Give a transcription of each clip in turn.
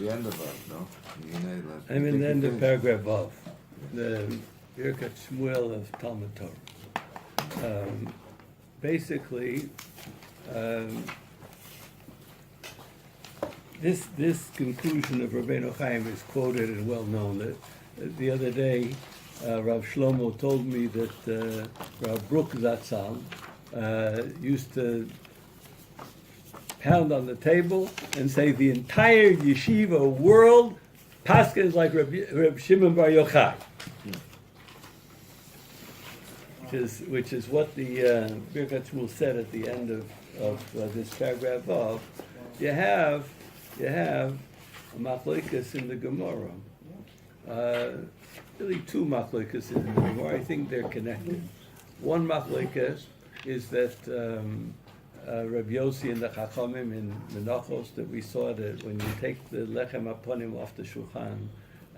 the end of it, no? I'm in the end of paragraph Vav, the Birkas Shmueil of Talmud Torah. Basically, this conclusion of Rabbeinu Chaim is quoted and well known. That the other day, Rav Shlomo told me that Rav Brook Zatzal used to pound on the table and say the entire yeshiva world Pascha is like Reb Shimon Bar Yochai, which is what the Birkas Shmueil said at the end of this paragraph of. You have a machlokas in the Gemara. Really two machlokas in the Gemara. I think they're connected. One machlokas is that Rabbi Yossi and the Chachamim in Menachos, that we saw that when you take the lechem aponim off the shulchan,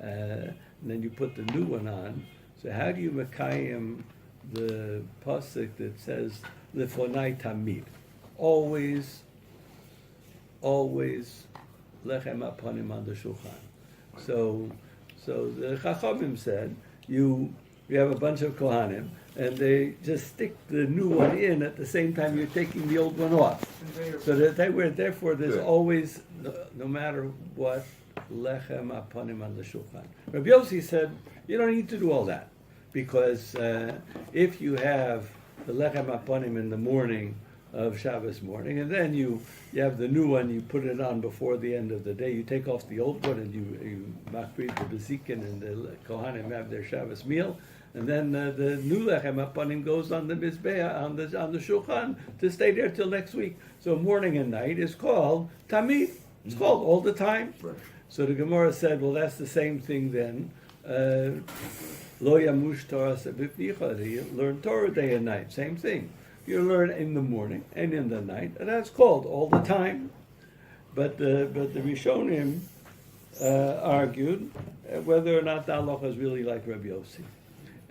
and then you put the new one on, so how do you mekayim the pasuk that says lefonai tamid, always lechem aponim on the shulchan? So the Chachamim said you have a bunch of kohanim, and they just stick the new one in at the same time you're taking the old one off. So that therefore there's always, no matter what, lechem aponim on the shulchan. Rabbi Yossi said, you don't need to do all that, because if you have the lechem aponim in the morning of Shabbos morning, and then you have the new one, you put it on before the end of the day, you take off the old one, and you makbid the bezikin, and the kohanim have their Shabbos meal, and then the new lechem aponim goes on the mizbeah, on the shulchan, to stay there till next week. So morning and night is called tamid. It's called all the time. Right. So the Gemara said, well, that's the same thing then. Lo yamush Torah sebifnicha. Learn Torah day and night. Same thing. You learn in the morning and in the night, and that's called all the time. But the Rishonim argued whether or not the halacha is really like Rabbi Yossi.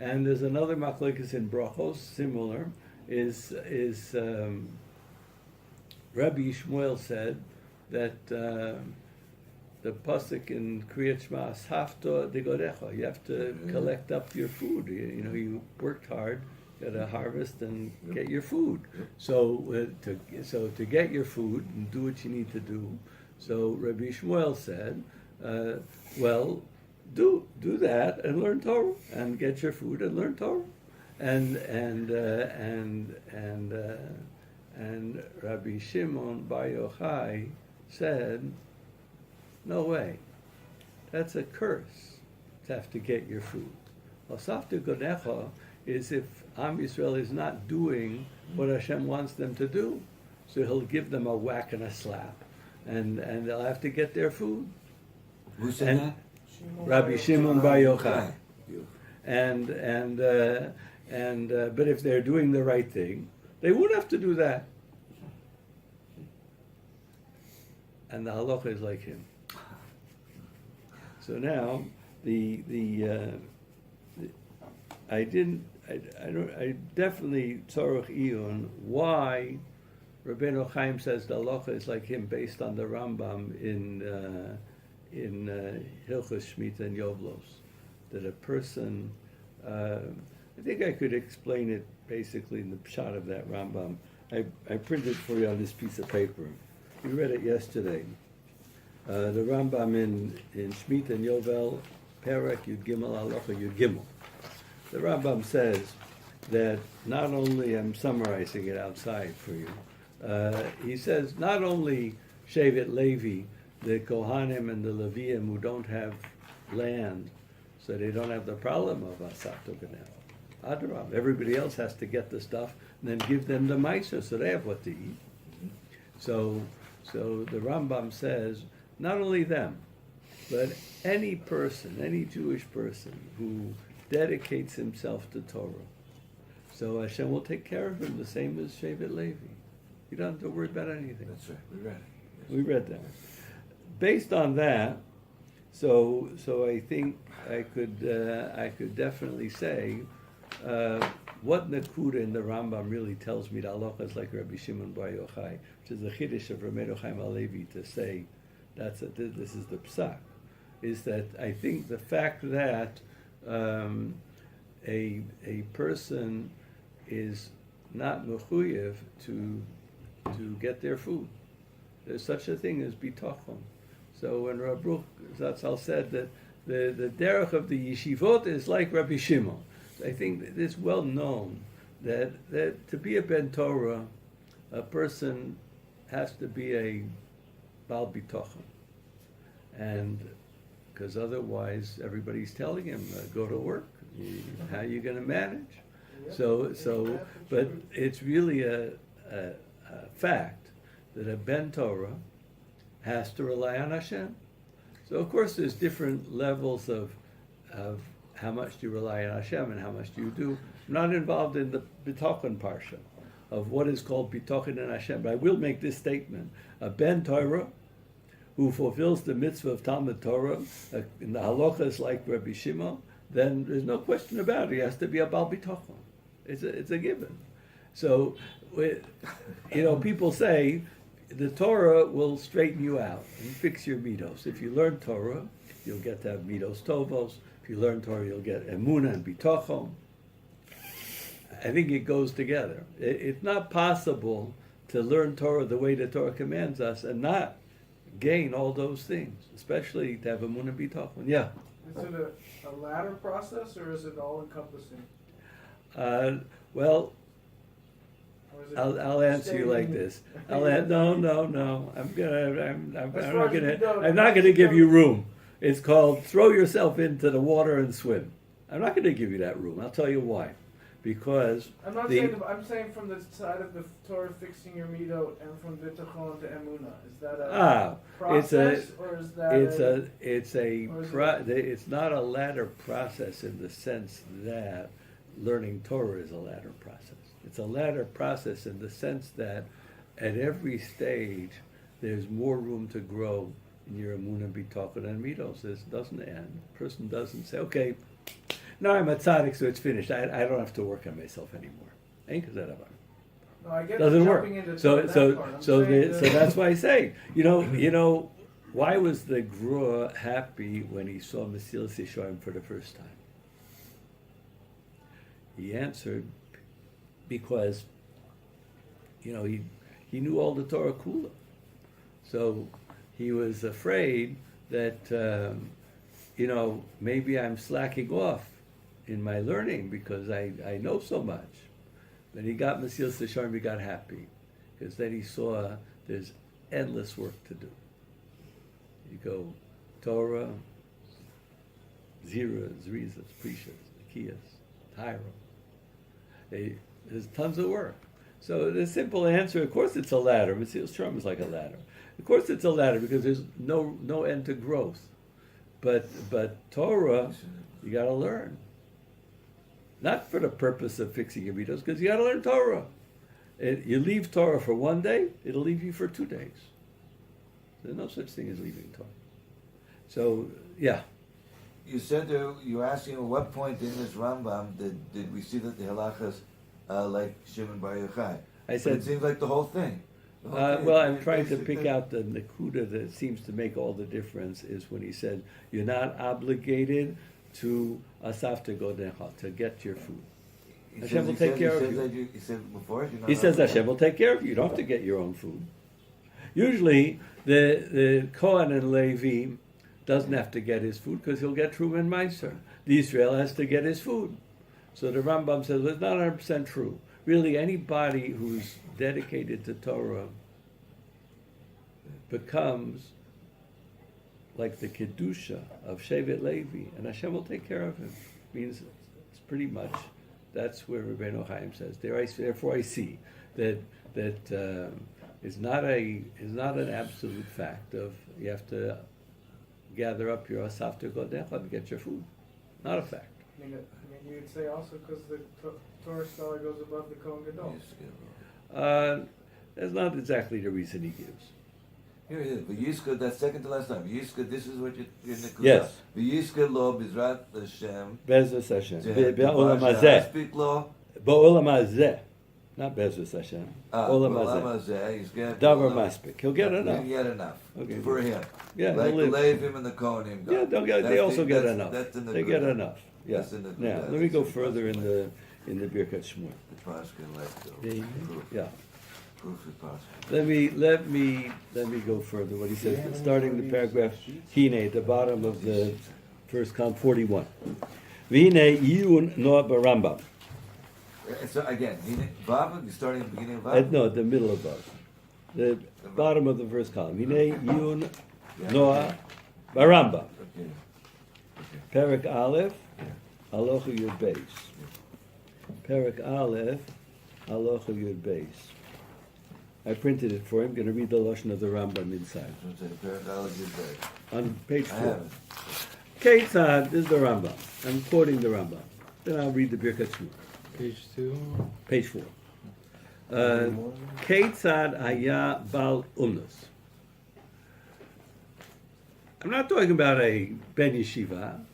And there's another machlokes in brachos, similar, is Rabbi Shmuel said that the pasuk in Kriyat Shema, Safta degorecha, you have to collect up your food. You worked hard, got to harvest and get your food. So to get your food and do what you need to do. So Rabbi Shmuel said, well, do that and learn Torah and get your food and learn Torah. And Rabbi Shimon Bar Yochai said, no way, that's a curse to have to get your food. Osafta Godecha is if Am Yisrael is not doing what Hashem wants them to do, so he'll give them a whack and a slap, and they'll have to get their food. Who said that? Rabbi Shimon Bar Yochai. But if they're doing the right thing, they would have to do that. And the halacha is like him. So now I definitely tzorach iyun why Rabbeinu Chaim says the halacha is like him based on the Rambam in Hilchos Shmita and Yovlos, that a person, I think I could explain it basically in the pshat of that Rambam. I printed for you on this piece of paper. We read it yesterday. The Rambam in Shmita and Yovel, Perek Yud Gimel Halacha Yud Gimel. The Rambam says that not only, I'm summarizing it outside for you, he says not only Shevet Levi, the Kohanim and the Leviim who don't have land, so they don't have the problem of Asafto Ganef. Adarab, everybody else has to get the stuff and then give them the Maisa so they have what to eat. So the Rambam says, not only them, but any person, any Jewish person who dedicates himself to Torah, so Hashem will take care of him the same as Shevet Levi. You don't have to worry about anything. That's right, we read it. Yes. We read that. Based on that, so I think I could definitely say what Nakuda in the Rambam really tells me, the halacha is like Rabbi Shimon Bar Yochai, which is the Chiddush of Rabbeinu Chaim HaLevi to say This is the psak, is that I think the fact that a person is not mechuyev to get their food. There's such a thing as bitachon. So when Rabbi Baruch Zatzal said that the derech of the yeshivot is like Rabbi Shimon, I think that it's well known that to be a ben Torah, a person has to be a bal bitachon, and because otherwise everybody's telling him go to work. How are you going to manage? But it's really a fact that a ben Torah has to rely on Hashem. So of course there's different levels of how much do you rely on Hashem and how much do you do. I'm not involved in the bitachon parsha of what is called bitachon and Hashem, but I will make this statement: a ben Torah who fulfills the mitzvah of Talmud Torah in the halachas like Rabbi Shimon, then there's no question about it. He has to be a bal bitachon. It's a given. So, people say the Torah will straighten you out and fix your midos. If you learn Torah, you'll get to have midos tovos. If you learn Torah, you'll get emunah and bitachon. I think it goes together. It's not possible to learn Torah the way the Torah commands us and not gain all those things, especially to have emunah and bitachon. Yeah. Is it a ladder process, or is it all encompassing? Well, I'll answer you like this. No. I'm not gonna give you room. It's called throw yourself into the water and swim. I'm not gonna give you that room. I'll tell you why. Because I'm saying from the side of the Torah fixing your midot and from bitachon to emunah. Is that a process, or is that it's not a ladder process in the sense that learning Torah is a ladder process. It's a ladder process in the sense that at every stage there's more room to grow in your emunah, bitachon, and midos. This doesn't end. The person doesn't say, okay, now I'm a tzaddik, so it's finished. I don't have to work on myself anymore. Ain't because that no, I get doesn't work. So that that's why I say, why was the Grua happy when he saw Mesilas Yesharim for the first time? He answered because, he knew all the Torah Kula. So he was afraid that, maybe I'm slacking off in my learning because I know so much. When he got Mesilas Yesharim, he got happy because then he saw there's endless work to do. You go Torah, Zira, Zrizas, Prishas, Nikiyas, Tyro. There's tons of work. So the simple answer, of course it's a ladder. Mesilas Yesharim is like a ladder. Of course it's a ladder because there's no end to growth. But Torah, you got to learn. Not for the purpose of fixing your midos, because you got to learn Torah. You leave Torah for one day, it'll leave you for 2 days. There's no such thing as leaving Torah. So, yeah. You said you were asking at what point in this Rambam did we see that the halachas like Shimon Bar Yochai? I said it seems like the whole thing. I'm trying to pick out the nekuda that seems to make all the difference is when he said you're not obligated to asafta godecha, to get your food. Hashem will take care of you. He said before. He says Hashem will take care of you. You don't have to get your own food. Usually, the Kohen and Levi doesn't have to get his food because he'll get Truma and Meiser. The Israel has to get his food. So the Rambam says it's not 100% true. Really, anybody who's dedicated to Torah becomes like the Kedusha of Shevet Levi, and Hashem will take care of him. Means it's pretty much, that's where Rabbeinu Chaim says, therefore I see that is not an absolute fact of you have to gather up your asafta godecha to get your food. Not a fact. I mean, you would say also because the Torah scholar goes above the Kohen Gadol. That's not exactly the reason he gives. Here it is. V'yizka, that's second to last time. V'yizka, this is what you're in the Kudah. Yes. V'yizka lo bizrat Hashem. Bezos Hashem. Be'olam hazeh. Speak lo. Be'olam hazeh. not Be'ezus Hashem. Olam Olam Hazeh, he's got Davar Maspik. He'll get He'll enough. get enough Okay. for him. Yeah, Like he'll the live. Levim and the Kohanim. Yeah, they also get enough. That's in the They good get end. enough. Yeah. That's in the good Now, end. let me go That's further in possible. the Birkas Shmueil. The Paskin left though. The- Proof. Yeah. Proof is possible. Let me go further. What he says, starting the paragraph, Hine, at the bottom of the first column, 41. V'hine yiyun noah barambam. So again, Vav, you're starting at the beginning of Vav? No, at the middle of Vav. The bottom of the first column. Hine yiyun noah barambam. Okay. Perak Aleph, Halacha Yud Beis. Perak Aleph, Halacha Yud Beis. I printed it for him. Going to read the Lashon of the Rambam inside. On page 4. Ketzad, this is the Rambam. I'm quoting the Rambam. Then I'll read the Birkas Shmueil. Page 2. Page 4. Ketzad haya bal umnus. I'm not talking about a ben yeshiva.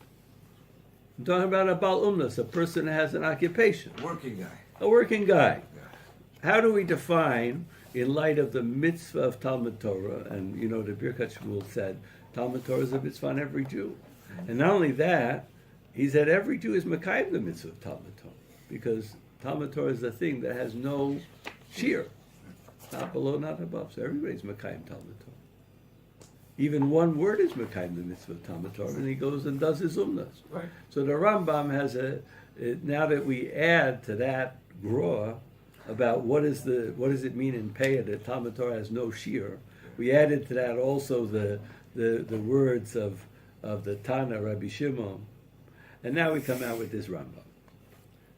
I'm talking about a bal umnus, a person that has an occupation. Working guy. A working guy. How do we define, in light of the mitzvah of Talmud Torah, and you know the Birkas Shmueil said, Talmud Torah is a mitzvah on every Jew. And not only that, he said every Jew is Mekayim the mitzvah of Talmud Torah, because Talmud Torah is a thing that has no shear, not below, not above. So everybody's Mekayim Talmud Torah. Even one word is Mekayim the mitzvah of Talmud Torah, and he goes and does his umnas. Right. So the Rambam has now that we add to that groa about what does it mean in Peah that Talmud Torah has no shear, we added to that also the words of the Tana Rabbi Shimon, and now we come out with this Rambam.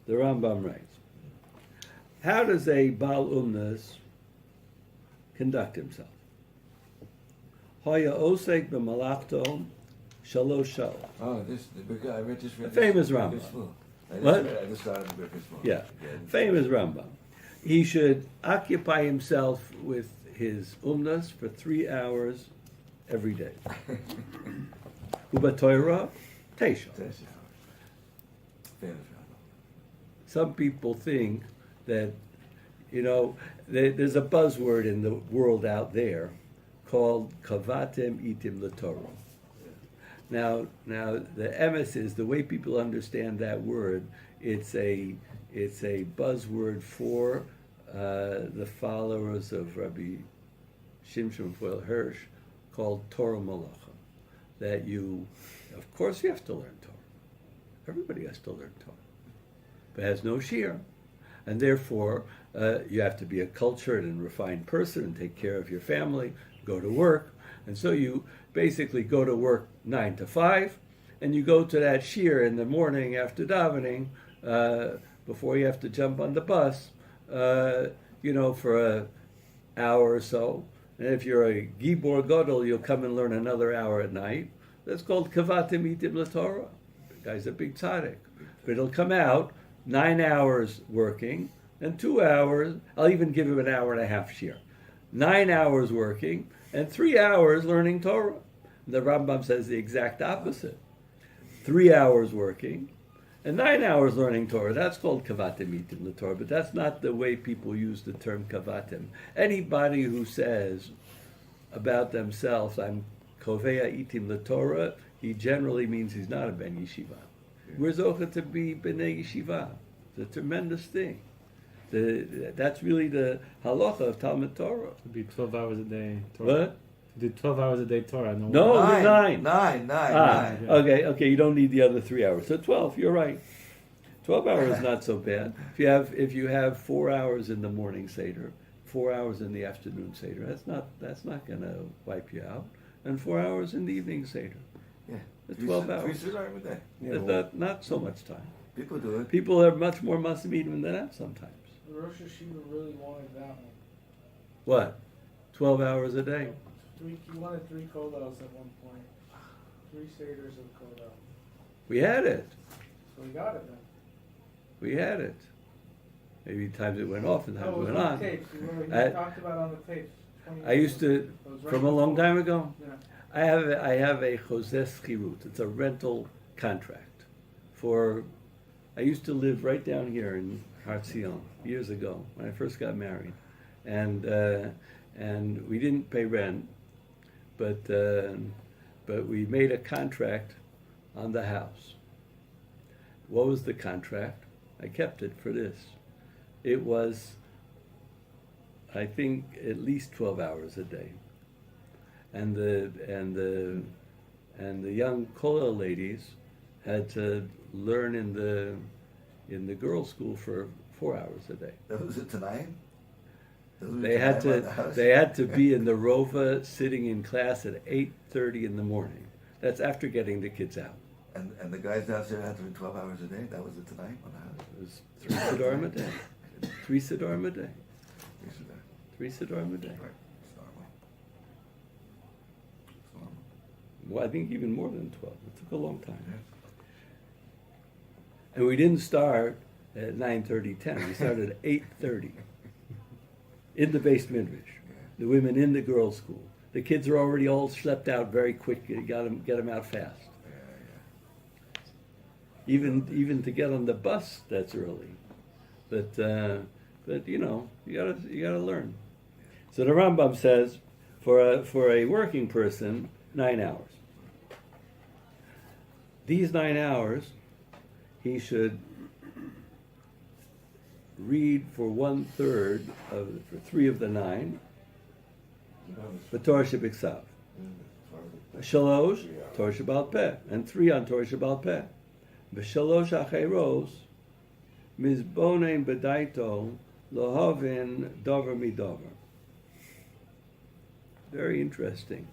The Rambam writes, how does a Baal Umnas conduct himself? Hoya osek b'malachto shalosh shal. Oh, I read this. A famous Rambam. What? I just started the Birkas Shmueil. Yeah, famous Rambam. He should occupy himself with his umnas for 3 hours every day. Uba Torah, Teisha. Famous Rambam. Some people think that, there's a buzzword in the world out there called kavatem itim l'Torah. Now the emes is the way people understand that word. It's a buzzword for the followers of Rabbi Shimshon Raphael Hirsch called Torah Malacha. That of course you have to learn Torah. Everybody has to learn Torah. But it has no shear. And therefore, you have to be a cultured and refined person and take care of your family, go to work. And so you basically go to work 9 to 5, and you go to that shear in the morning after davening, before you have to jump on the bus, for an hour or so. And if you're a Gibor Gadol, you'll come and learn another hour at night. That's called Kavatim Itim LaTorah. The guy's a big tzaddik. But it'll come out 9 hours working, and 2 hours, I'll even give him an hour and a half shear. 9 hours working, and 3 hours learning Torah. The Rambam says the exact opposite. 3 hours working, and 9 hours learning Torah. That's called kavatim itim l'Torah, but that's not the way people use the term kavatim. Anybody who says about themselves, I'm kovea itim l'Torah, he generally means he's not a ben yeshiva. We're zocha to be b'nei yeshiva. It's a tremendous thing. That's really the halacha of Talmud Torah. It'd be 12 hours a day Torah. What? Do 12 hours a day Torah. No, 9. Nine. Okay, you don't need the other 3 hours. So 12, you're right. 12 hours is not so bad. If you have 4 hours in the morning Seder, 4 hours in the afternoon Seder, that's not going to wipe you out. And 4 hours in the evening Seder. Yeah. That's 12 hours. 3 every day. That's not so much time. People do it. People have much more Masimidim than that sometimes. Rosh Yeshiva really wanted that one. What? 12 hours a day? He wanted 3 kolos at one point. 3 seders of kolos. We had it. So we got it then. We had it. Maybe times it went off and times it it was went on on. the tapes. He talked about it on the tapes. 20 I used to, It was right from a long before. time ago, Yeah. I have a chozes chirut. It's a rental contract I used to live right down here in Har Zion, years ago when I first got married, and we didn't pay rent, but we made a contract on the house. What was the contract? I kept it for this. It was, I think, at least 12 hours a day, and the young kollel ladies had to learn in the girls' school for 4 hours a day. That was it tonight? They had to be in the rova sitting in class at 8:30 in the morning. That's after getting the kids out. And the guys downstairs had to do 12 hours a day? That was it tonight on the house? It was 3 sidorim a day. 3 sidorim a day. Yes, it is. 3 sidorim a day. Right. It's normal. It's normal. Well, I think even more than 12. It took a long time. Yeah. And we didn't start at 9:30, 10. We started at 8:30 in the base midrash. The women in the girls' school. The kids are already all slept out very quick. You get them out fast. Even to get on the bus, that's early. But you know, you gotta learn. So the Rambam says, for a working person, 9 hours. These 9 hours, he should read for 1/3 for 3 of the 9, the Torah Shebiksav. Shalosh, Torah Shebal Peh, and 3 on Torah Shebal Peh. B'shalosh acheros, mizbonein b'daito, lohavin dover midover. Very interesting.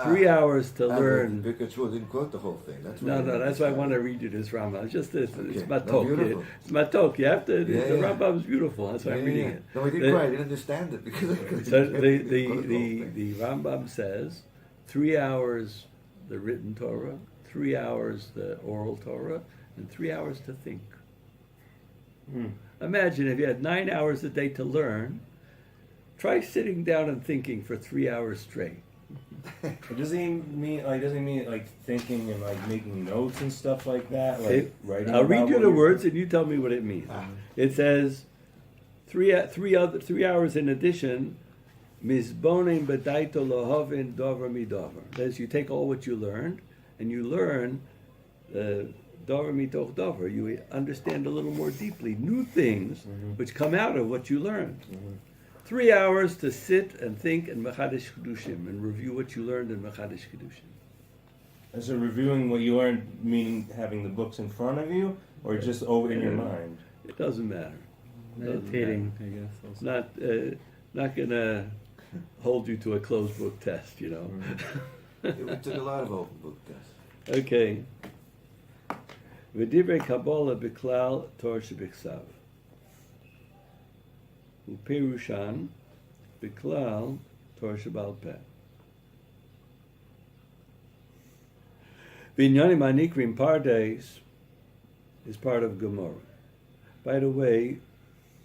3 hours to learn. Birkas Shmueil didn't quote the whole thing. That's No, that's why I want to read you this Rambam. It's just this. It's Okay. matok. No, beautiful. It's matok. You have to. Yeah, the yeah. Rambam is beautiful. That's why I'm reading it. No, I didn't quite. I didn't understand it because So the Rambam says 3 hours the written Torah, 3 hours the oral Torah, and 3 hours to think. Imagine if you had 9 hours a day to learn. Try sitting down and thinking for 3 hours straight. Doesn't he mean like thinking and like making notes and stuff like that? Like writing. I'll read about you what the you're- words and you tell me what it means. It says 3 hours in addition. Mizbonim b'daito lohavin dover midover. That is, you take all what you learned and you learn dover mitoch dover. You understand a little more deeply new things which come out of what you learned. 3 hours to sit and think in Maseches Kiddushin and review what you learned in Maseches Kiddushin. And so reviewing what you learned, meaning having the books in front of you, or just over in your mind. It doesn't matter. Meditating, I guess. It's Also. not gonna hold you to a closed book test, you know. We took a lot of open book tests. Okay. V'divrei Kabbalah b'klal Torah shebiksav. U'perushan b'klal Torah shebal peh. V'inyanim hanikrim pardes is part of Gemara. By the way,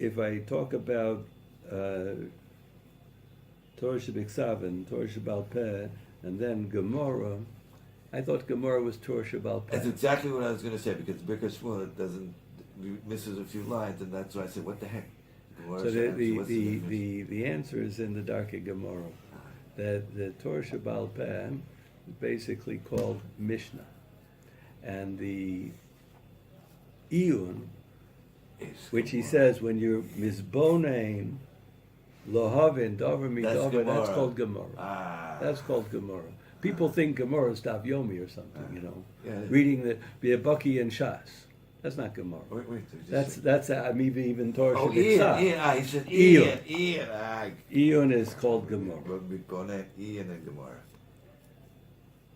if I talk about Torah shebiksav and Torah shebal peh, and then Gemara, I thought Gemara was Torah shebal peh. That's exactly what I was going to say because Birkas Shmueil misses a few lines, and that's why I said, "What the heck?" So the answer is in the Darchei Gemara that the Torah shebal peh is basically called Mishnah, and the Iyun, which he says when you're mizbonein lohavin dover midover, that's called Gemara. That's called Gemara. People think Gemara is Daf Yomi or something, you know, reading the B'Abaki and Shas. That's not Gemara. Wait, That's even Torah Oh, Shebiksav. Ian, he said Iyun. Ian. Iyun is called Gemara. Ian and Gemara.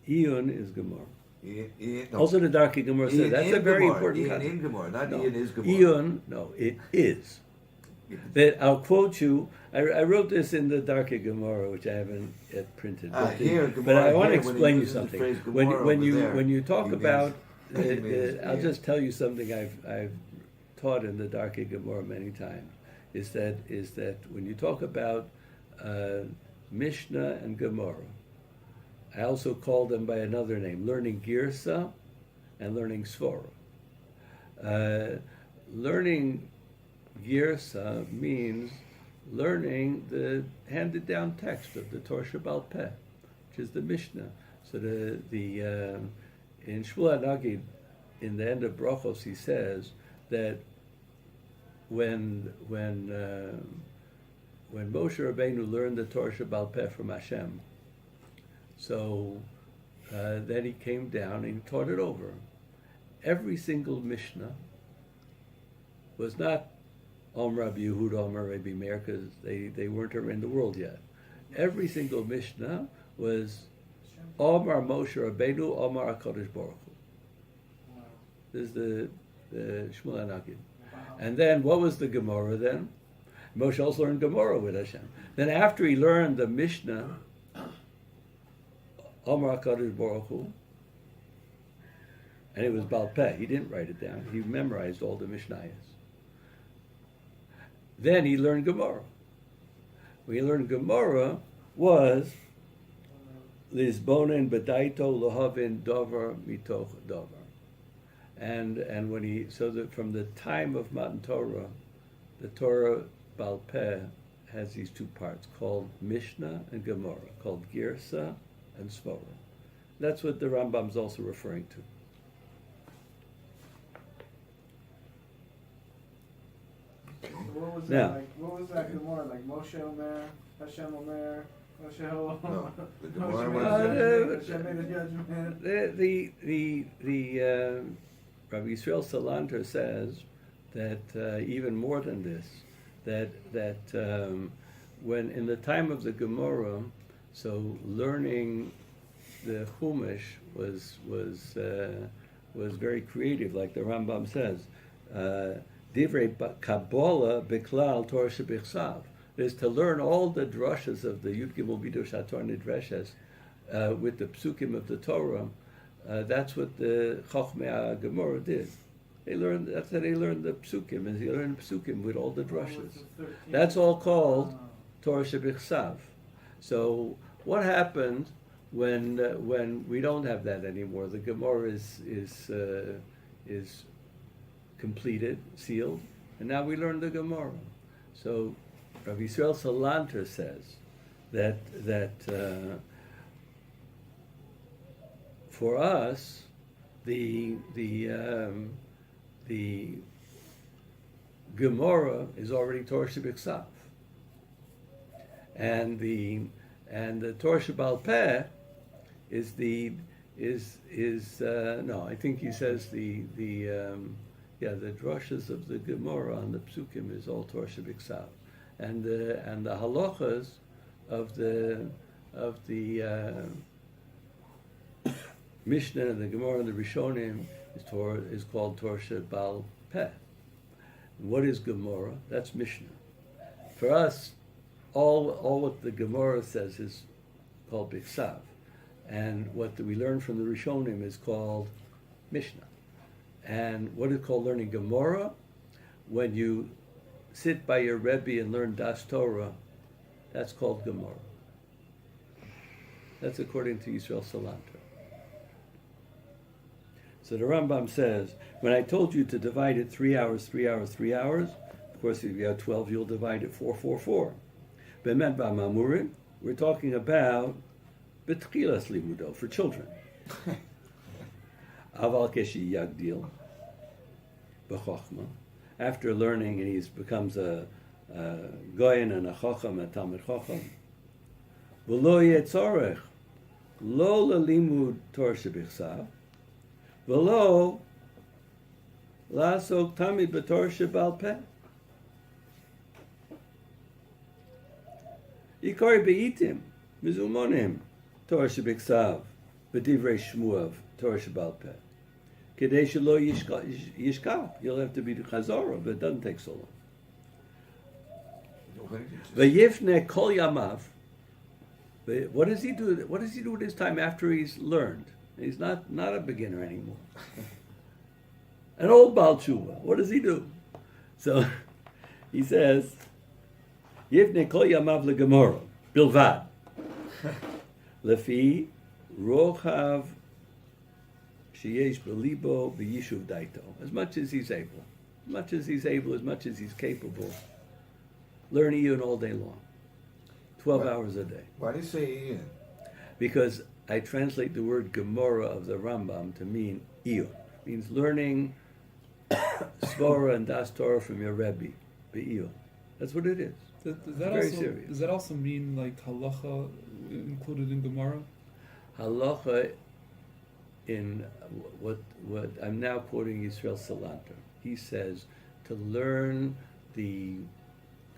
Iyun is Gemara. Ian, no. Also, the Darchei Gemara says Ian that's in a very Gemara. important Ian concept. in Gemara, not No. Ian is Gemara. Iyun, no, it is. That I'll quote you. I wrote this in the Darchei Gemara, which I haven't yet printed. But I want to explain you something. When you talk about, I'll just tell you something I've taught in the Darchei Gemara many times. Is that when you talk about Mishnah and Gemara, I also call them by another name, learning Girsa and learning Svara. Learning Girsa means learning the handed down text of the Torah Shebaal Peh, which is the Mishnah. So in Shmuel Nagid, in the end of Brachos, he says that when Moshe Rabbeinu learned the Torah Shebaal Peh from Hashem, so then he came down and he taught it over. Every single Mishnah was not Rabbi Yehuda, Rabbi Meir, because they weren't in the world yet. Every single Mishnah was Omar Moshe Rabbeinu, Omar HaKadosh Baruch Hu. Wow. This is the Shmuel Anakid. Wow. And then what was the Gemara then? Moshe also learned Gemara with Hashem. Then after he learned the Mishnah, Omar HaKadosh Baruch Hu, and it was Baal Peh. He didn't write it down. He memorized all the Mishnayos. Then he learned Gemara. When he learned Gemara was Lizbonen B'daito Lohavin Dover Mitoch Dover. And when he, so that from the time of Matan Torah, the Torah Baal Peh has these two parts called Mishnah and Gemara, called Girsa and Seforim. That's what the Rambam's also referring to. What was Now- that like? What was that Gemara like? Moshe Omer, Hashem Omer, Moshe Omer. No, the Moshe Gemara made a was- judgment, Hashem made a judgment. The Rabbi Yisrael Salanter says that even more than this, that when in the time of the Gemara, so learning the Chumash was very creative, like the Rambam says. Divrei Kabbalah Biklal Torah Shebichsav is to learn all the drushes of the Yud Gimel Midosh HaTorah Nidreshes with the psukim of the Torah. That's what the Chochmei Gemara did. That's how they learned the psukim, and they learned psukim with all the drushes. That's all called Torah Shebichsav. So what happened when we don't have that anymore? The Gemara is completed, sealed, and now we learn the Gemara. So Rabbi Yisrael Salanter says that for us the Gemara is already Torah Shebichsav, and the Torah Shebaal Peh is no, I think he says the drushes of the Gemara on the Psukim is all Torah Shebichsav, and the halachas of the Mishnah and the Gemara and the Rishonim is called Torah Shebaal Peh. What is Gemara? That's Mishnah. For us, all what the Gemara says is called Bichsav, and what we learn from the Rishonim is called Mishnah. And what is called learning Gemara, when you sit by your Rebbe and learn Das Torah, that's called Gemara. That's according to Yisrael Salanter. So the Rambam says, when I told you to divide it 3 hours, 3 hours, 3 hours, of course if you have 12, you'll divide it 4, 4, 4. Be'emet ba'mamurim, we're talking about betchilas limudo, for children. Aval keshi yagdil b'chochma. After learning, and he becomes a goyen and a chacham, a talmid chacham. V'lo yetzorech lo lelimud Torah shebichsav, v'lo lasok tamid b'Torah shebaal peh. Yikari be'itim mizumonim Torah shebichsav v'divrei Shmuel Torah shebaal peh. Kedei shelo yishkal. You'll have to be the chazorah, but it doesn't take so long. V'yifne kol yamav. What does he do? What does he do with his time after he's learned? He's not a beginner anymore. An old Baal Tshuva. What does he do? So he says, Yifne kol yamav legemora bilvad lefi rochav sheyesh belibo b'yishuv daito, as much as he's able. much as he's able, as much as he's capable. Learn Iyun all day long, 12 hours a day. Why do you say Iyun? Because I translate the word Gemara of the Rambam to mean Iyun. It means learning Svara and Das Torah from your Rebbe, Be'iyun. That's what it is. Does It's that very also serious. does that also mean like halacha included in Gemara? Halacha in what I'm now quoting Yisrael Salanter. He says to learn the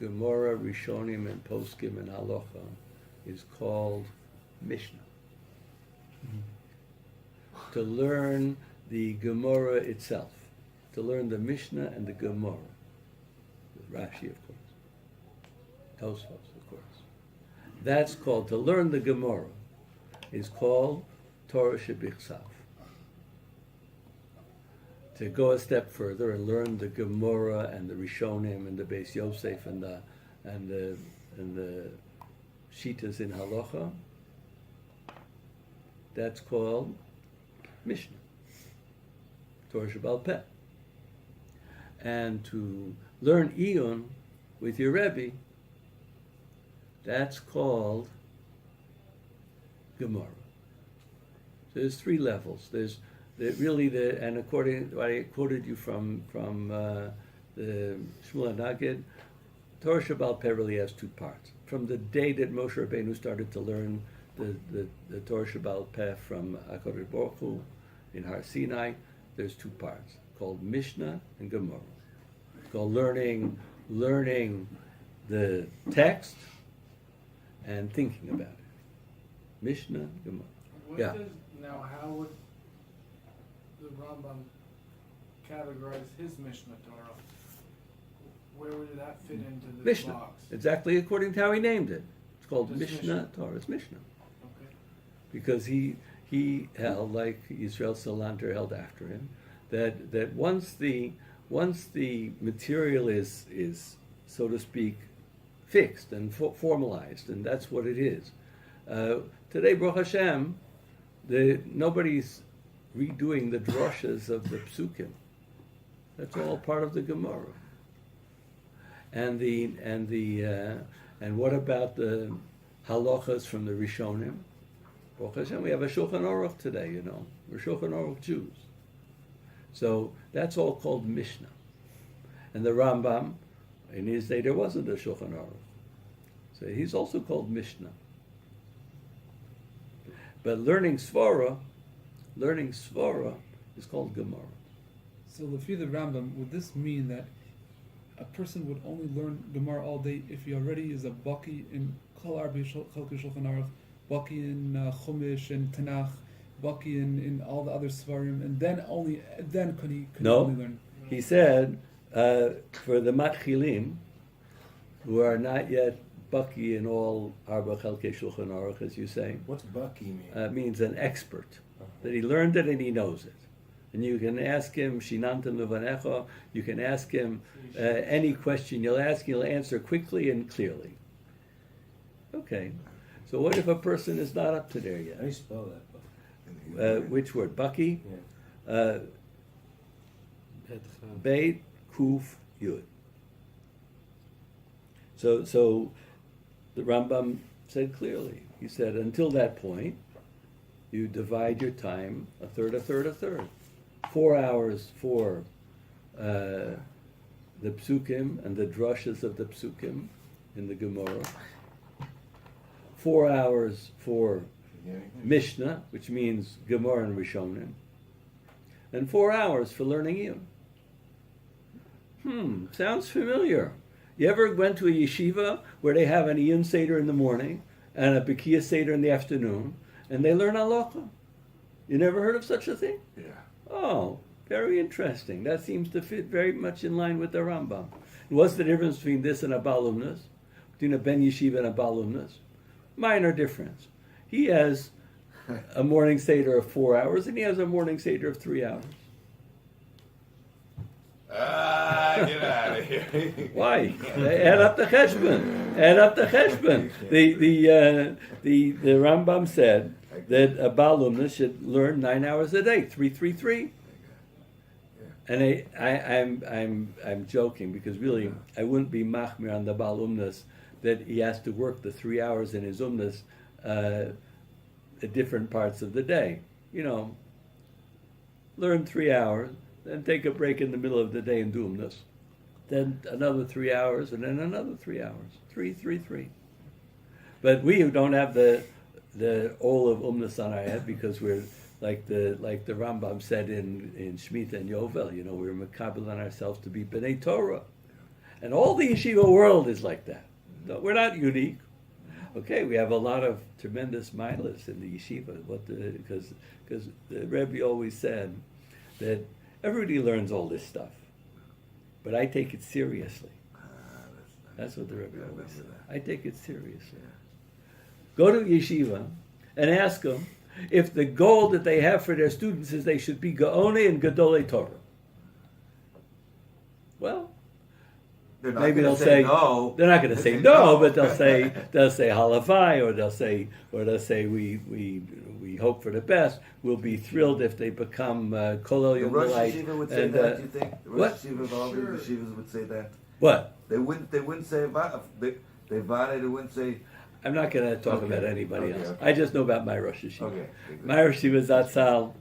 Gemara, Rishonim, and Poskim and Halacha is called Mishnah. To learn the Gemara itself, to learn the Mishnah and the Gemara, with Rashi, of course, Tosfos, of course. That's called, to learn the Gemara is called Torah Shebichsav. To go a step further and learn the Gemara and the Rishonim and the Beis Yosef and the Shitas in Halacha, that's called Mishnah, Torah Shebal Peh. And to learn Iyun with your Rebbe, that's called Gemara. So there's three levels. There's and according to what I quoted you from the Shmuel Nagid, Torah Shebal Peh really has two parts. From the day that Moshe Rabbeinu started to learn the Torah Shebal Peh from HaKadosh Baruch Hu in Har Sinai, there's two parts called Mishnah and Gemara. Called learning the text and thinking about it. Mishnah, Gemara. How would the Rambam categorize his Mishnah Torah? Where would that fit into the Mishnah. box? Exactly according to how he named it. It's called Just Mishnah Mishnah. Torah. It's Mishnah. Okay. Because he held, like Yisrael Salanter held after him, that once the material is so to speak fixed and formalized, and that's what it is. Today, Baruch Hashem, nobody's redoing the drushes of the psukim. That's all part of the Gemara. And what about the halachas from the Rishonim? Baruch Hashem, we have a Shulchan Aruch today. We're Shulchan Aruch Jews. So that's all called Mishnah. And the Rambam, in his day, there wasn't a Shulchan Aruch. So he's also called Mishnah. But learning Svara is called Gemara. So Lefi the Rambam, would this mean that a person would only learn Gemara all day if he already is a baki in Kol Arbi Chalkei Shulchan Aruch, baki in Chumash and Tanakh, baki in all the other seforim, and then could he only learn? He said for the matchilim who are not yet baki in all Arba Chalkei Shulchan Aruch, as you say. What's Bucky mean? Means an expert, that he learned it and he knows it. And you can ask him, Shinantam Levanecha, you can ask him any question you'll ask, he'll answer quickly and clearly. Okay, so what if a person is not up to there How do you yet? spell that? Which word? Baki? Yeah. Beit Kuf Yud. So the Rambam said clearly, he said, until that point, you divide your time a third. 4 hours for the psukim and the drushes of the psukim in the Gemara. 4 hours for Mishnah, which means Gemara and Rishonim. And 4 hours for learning Iyun. Sounds familiar. You ever went to a yeshiva where they have an Iyun Seder in the morning and a Bekiya Seder in the afternoon, and they learn halacha? You never heard of such a thing? Yeah. Oh, very interesting. That seems to fit very much in line with the Rambam. What's the difference between this and a balumnus? Between a ben yeshiva and a balumnus? Minor difference. He has a morning seder of 4 hours, and he has a morning seder of 3 hours. Get out of here. Why? Add up the cheshbon. The Rambam said that a balumnus should learn 9 hours a day, 3. And I'm joking because really I wouldn't be machmir on the Baal Umnas that he has to work the 3 hours in his Umnas at different parts of the day. You know, learn 3 hours, then take a break in the middle of the day and do Umnas. Then another 3 hours, and then another 3 hours. Three. But we who don't have the all of Umnas on our head because we're like the Rambam said in Shemitah and Yovel, you know, we're makabel on ourselves to be B'nai Torah. And all the yeshiva world is like that. No, we're not unique. Okay, we have a lot of tremendous milas in the yeshiva. Because the Rebbe always said that everybody learns all this stuff, but I take it seriously. That's what the Rebbe always said. I take it seriously. Go to yeshiva and ask them if the goal that they have for their students is they should be Gaone and Gedolei Torah. Well, maybe they'll say no. They're not going to say no, but they'll say halavai, or they'll say we hope for the best. We'll be thrilled if they become kolel yom. The Rosh Yeshiva would say that. Do you think the Rosh Yeshiva of all the yeshivas would say that? What? They wouldn't say they wouldn't say. I'm not going to talk about anybody else. Okay. I just know about my Rosh Yeshiva. Okay. My Rosh Yeshiva is Zatzal,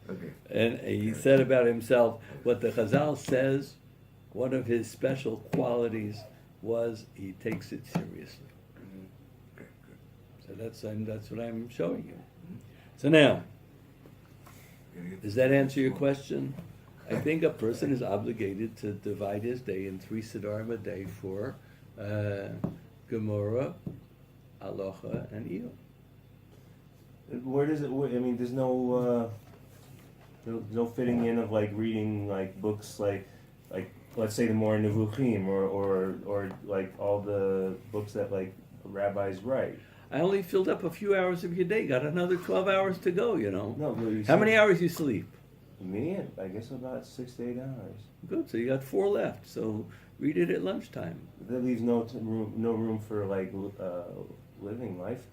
and he said about himself what the Chazal says. One of his special qualities was he takes it seriously. So that's what I'm showing you. So now, does that answer your question? I think a person is obligated to divide his day in 3 siddharim a day for Gemara, Aloha, and Iyun. Where does it? I mean, there's no fitting in of like reading like books like let's say the more Nevuchim or like all the books that like rabbis write. I only filled up a few hours of your day. Got another 12 hours to go. You know. No, how many hours you sleep? Me, I guess about 6 to 8 hours. Good. So you got 4 left. So read it at lunchtime. That leaves no room for like living life.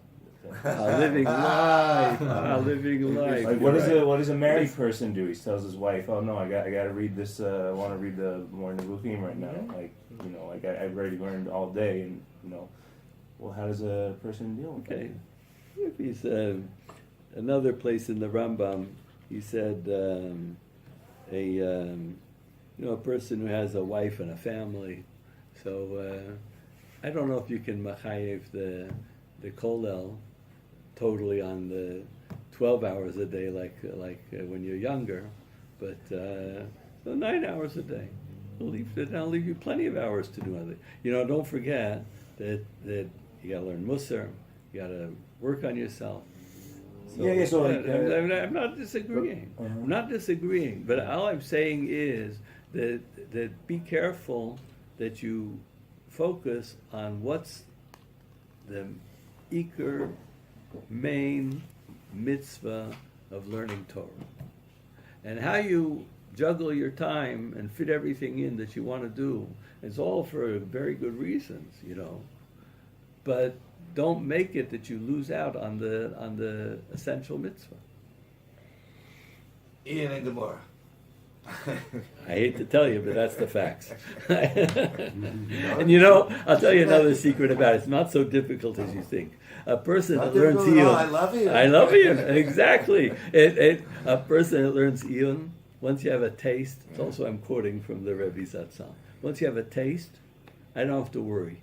Living life. Living life. Like what does a married person do? He tells his wife, "Oh no, I got to read this. I want to read the more Nevuchim right now. Like you know, like I've already learned all day, and you know, well, how does a person deal with that? If he's another place in the Rambam, he said a person who has a wife and a family. So I don't know if you can machayev the kollel totally on the 12 hours a day like when you're younger, but so 9 hours a day. That'll leave you plenty of hours to do other. You know, don't forget that you got to learn Musar, you got to work on yourself. So, So I'm not disagreeing. I'm not disagreeing, but all I'm saying is that be careful that you focus on what's the Iker main mitzvah of learning Torah, and how you juggle your time and fit everything in that you want to do. It's all for very good reasons, you know. But don't make it that you lose out on the essential mitzvah. Ian and Gemara. I hate to tell you, but that's the facts. And you know, I'll tell you another secret about it. It's not so difficult as you think. A person that learns Iyun... I love you. I love you, exactly. A person that learns Iyun, once you have a taste, it's also I'm quoting from the Rebbe Sackton. Once you have a taste, I don't have to worry.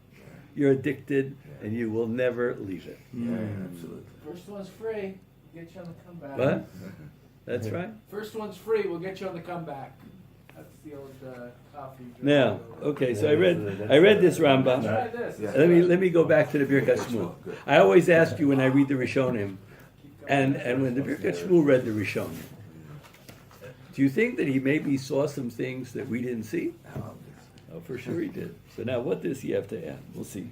You're addicted, and you will never leave it. Yeah, absolutely. First one's free. Get you on the comeback. What? That's right. First one's free. We'll get you on the comeback. That's the old coffee. Now, okay, so I read this Rambam. Try this. Yeah. Let me go back to the Birkas Shmueil. I always ask you when I read the Rishonim, and when the Birkas Shmueil read the Rishonim, do you think that he maybe saw some things that we didn't see? Oh, for sure he did. So now, what does he have to add? We'll see.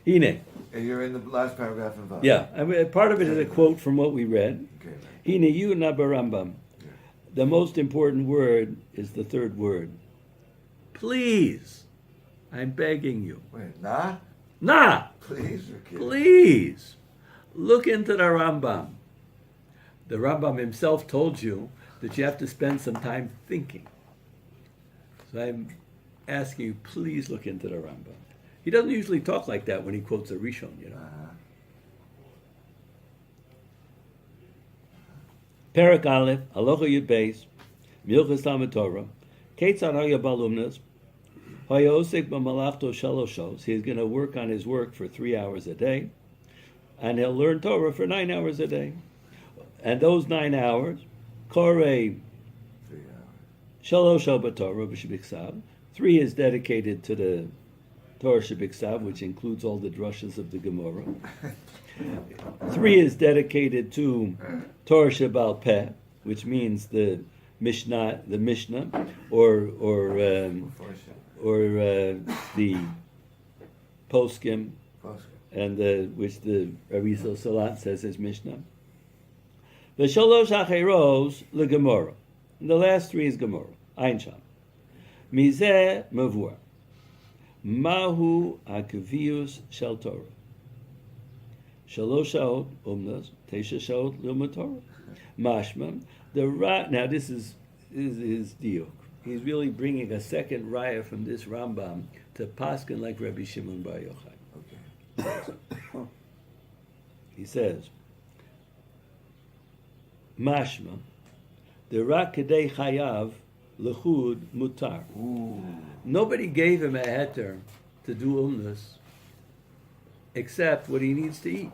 Hine. And you're in the last paragraph involved. Yeah, I mean, part of it is a quote from what we read. Okay. Hine Yuna Barambam. The most important word is the third word. Please, I'm begging you. Wait, nah? Nah! Please, you're kidding. Please, look into the Rambam. The Rambam himself told you that you have to spend some time thinking. So I'm asking you, please look into the Rambam. He doesn't usually talk like that when he quotes a Rishon, you know. Perak Aleph, Halacha Yud Beis, Milchas Talmud Torah, Ketzad Haya Balumnas, Haya Osek B'Malachto Shaloshos. He's going to work on his work for 3 hours a day, and he'll learn Torah for 9 hours a day. And those 9 hours, Korei 3 hours. Shalosh B'Torah B'Shebiksav. 3 is dedicated to the Torah Shebiksav, which includes all the drushes of the Gemara. 3 is dedicated to Torah Shebal Peh, which means the Mishnah, or the Poskim, and which the Rabbi Salat says is Mishnah. The Shalosh Acheros LeGemara. And the last 3 is Gemara. Ein Sham. Mizeh Mavur. Mahu Akavius Shel Torah. Shalosh Shaot Umnas. Tesha Shaot Limud Torah. Mashma. Now this is his diuk. He's really bringing a second raya from this Rambam to Paskin like Rabbi Shimon Bar Yochai. Okay. He says, Mashma, the Rak Kedei Chayav Lechud Mutar. Nobody gave him a heter to do umnus except what he needs to eat.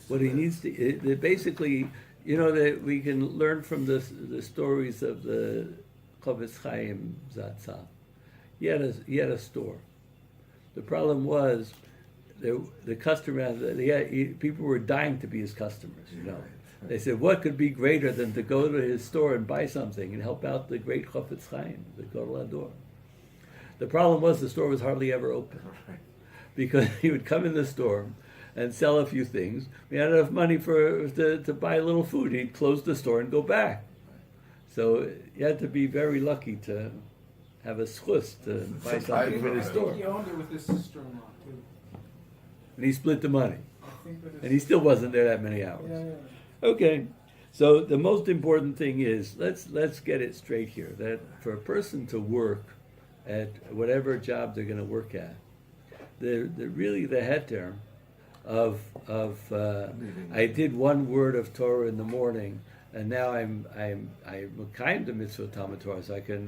What he needs to basically, you know, that we can learn from the stories of the Chavetz Chaim Zatzal. He had a store. The problem was the customer. People were dying to be his customers. You know, they said, "What could be greater than to go to his store and buy something and help out the great Chavetz Chaim, the Gadol Hador?" The problem was the store was hardly ever open because he would come in the store and sell a few things. We had enough money to buy a little food. He'd close the store and go back. So you had to be very lucky to have a schus to buy something for his store. He owned it with his sister-in-law too. And he split the money. With And he still wasn't there that many hours. Yeah. Okay. So the most important thing is, let's get it straight here, that for a person to work at whatever job they're going to work at, they're really the heter of I did 1 word of Torah in the morning, and now I'm kind of mitzvah Talmud Torah, so I can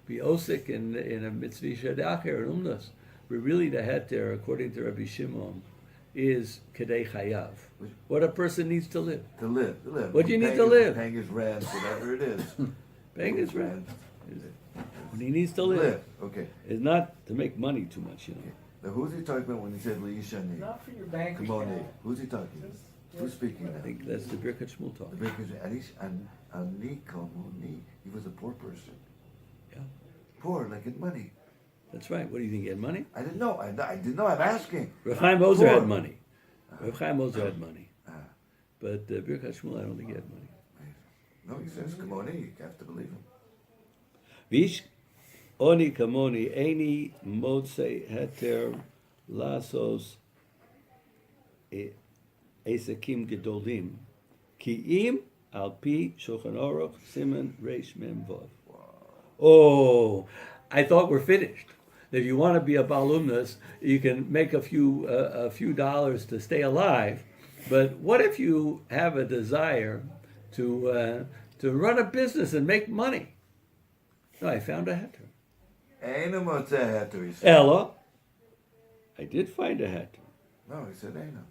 be osik in a mitzvah shadacher and umnus. But really, the heter, according to Rabbi Shimon, is kedei chayav. What a person needs to live. To live. What do you need to live? Paying his rent, whatever it is. Paying his rent. What he needs to live. Okay. Is not to make money too much, you know. Now, who's he talking about when he said Leishani? Not for your bank Kimoni. account. Who's he talking about? Who's speaking I now? think that's the Birkas Shmueil talk. The Birkas Ani Komoni. He was a poor person. Yeah. Poor, like in money. That's right. What do you think? He had money? I didn't know. I didn't know. I'm asking. Rav Chaim Ozer Poor. had money. Rav Chaim Ozer had money. Ah. But Birkas Shmueil, I don't think he had money. No, he says Kimoni. You have to believe him. Vish oni kamoni eni motse heter lasos esakim gedolim ki'im al pi shulchan aruch siman reish mem vav. Oh, I thought we're finished. If you want to be a balumnus, you can make a few dollars to stay alive. But what if you have a desire to run a business and make money? No, I found a heter. Eina motze heter, he said. Ella, I did find a heter. No, he said Eina.